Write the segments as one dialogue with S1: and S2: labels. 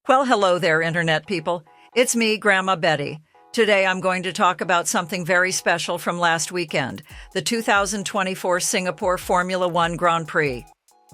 S1: Well, hello there, Internet people. It's me, Grandma Betty. Today I'm going to talk about something very special from last weekend, the 2024 Singapore Formula One Grand Prix.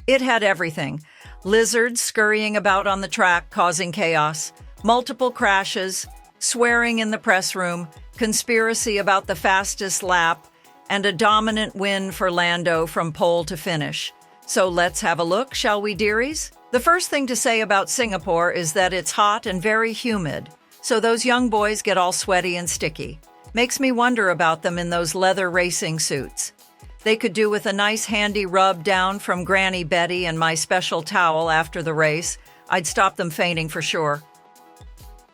S1: It had everything. Lizards scurrying about on the track causing chaos, multiple crashes, swearing in the press room, conspiracy about the fastest lap, and a dominant win for Lando from pole to finish. So let's have a look, shall we, dearies? The first thing to say about Singapore is that it's hot and very humid, so those young boys get all sweaty and sticky. Makes me wonder about them in those leather racing suits. They could do with a nice handy rub down from Granny Betty and my special towel after the race. I'd stop them fainting for sure.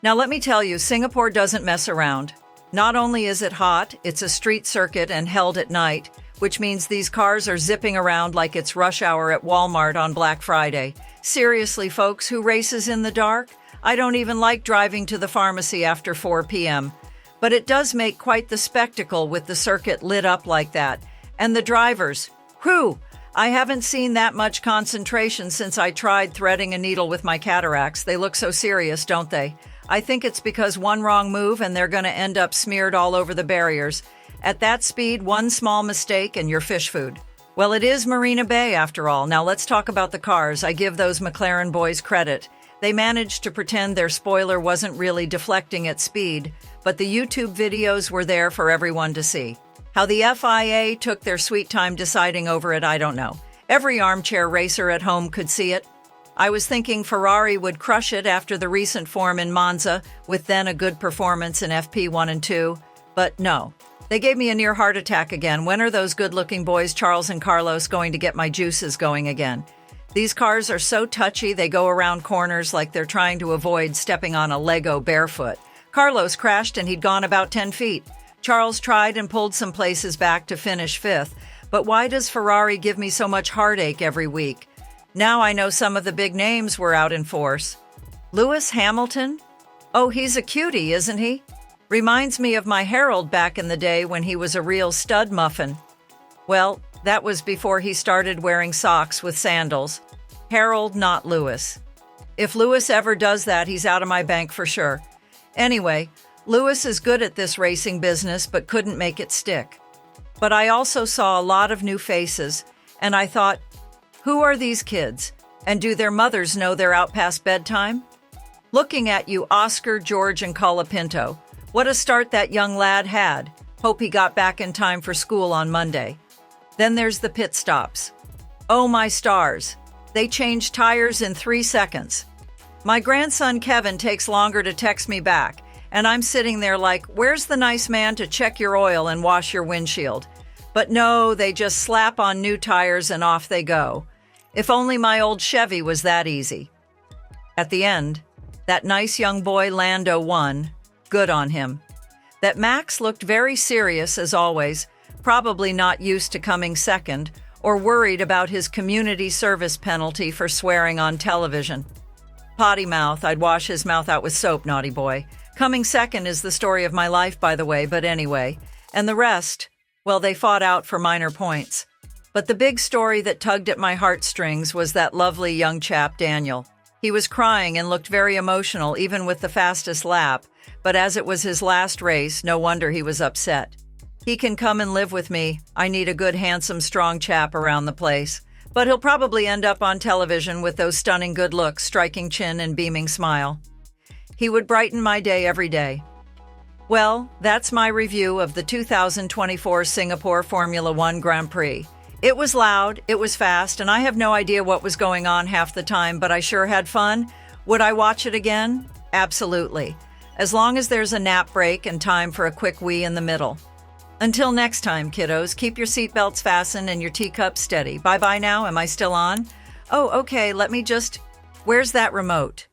S1: Now let me tell you, Singapore doesn't mess around. Not only is it hot, it's a street circuit and held at night, which means these cars are zipping around like it's rush hour at Walmart on Black Friday. Seriously, folks, who races in the dark? I don't even like driving to the pharmacy after 4 p.m. But it does make quite the spectacle with the circuit lit up like that. And the drivers, whew! I haven't seen that much concentration since I tried threading a needle with my cataracts. They look so serious, don't they? I think it's because one wrong move and they're going to end up smeared all over the barriers. At that speed, one small mistake and you're fish food. Well, it is Marina Bay after all. Now let's talk about the cars. I give those McLaren boys credit. They managed to pretend their spoiler wasn't really deflecting at speed, but the YouTube videos were there for everyone to see. How the FIA took their sweet time deciding over it, I don't know. Every armchair racer at home could see it. I was thinking Ferrari would crush it after the recent form in Monza, with then a good performance in FP1 and 2, but no. They gave me a near heart attack again. When are those good-looking boys, Charles and Carlos, going to get my juices going again? These cars are so touchy, they go around corners like they're trying to avoid stepping on a Lego barefoot. Carlos crashed and he'd gone about 10 feet. Charles tried and pulled some places back to finish 5th. But why does Ferrari give me so much heartache every week? Now I know some of the big names were out in force. Lewis Hamilton? Oh, he's a cutie, isn't he? Reminds me of my Harold back in the day when he was a real stud muffin. Well, that was before he started wearing socks with sandals. Harold, not Lewis. If Lewis ever does that, he's out of my bank for sure. Anyway, Lewis is good at this racing business but couldn't make it stick. But I also saw a lot of new faces, and I thought, who are these kids? And do their mothers know they're out past bedtime? Looking at you, Oscar, George, and Colapinto. What a start that young lad had. Hope he got back in time for school on Monday. Then there's the pit stops. Oh my stars. They changed tires in 3 seconds. My grandson Kevin takes longer to text me back, and I'm sitting there like, where's the nice man to check your oil and wash your windshield? But no, they just slap on new tires and off they go. If only my old Chevy was that easy. At the end, that nice young boy Lando won. Good on him. That Max looked very serious as always, probably not used to coming second or worried about his community service penalty for swearing on television. Potty mouth, I'd wash his mouth out with soap, naughty boy. Coming second is the story of my life, by the way, but anyway. And the rest, well, they fought out for minor points. But the big story that tugged at my heartstrings was that lovely young chap, Daniel. He was crying and looked very emotional, even with the fastest lap. But as it was his last race, no wonder he was upset. He can come and live with me. I need a good, handsome, strong chap around the place. But he'll probably end up on television with those stunning good looks, striking chin, and beaming smile. He would brighten my day every day. Well, that's my review of the 2024 Singapore Formula One Grand Prix. It was loud, it was fast, and I have no idea what was going on half the time, but I sure had fun. Would I watch it again? Absolutely. As long as there's a nap break and time for a quick wee in the middle. Until next time, kiddos, keep your seatbelts fastened and your teacups steady. Bye-bye now. Am I still on? Oh, okay, where's that remote?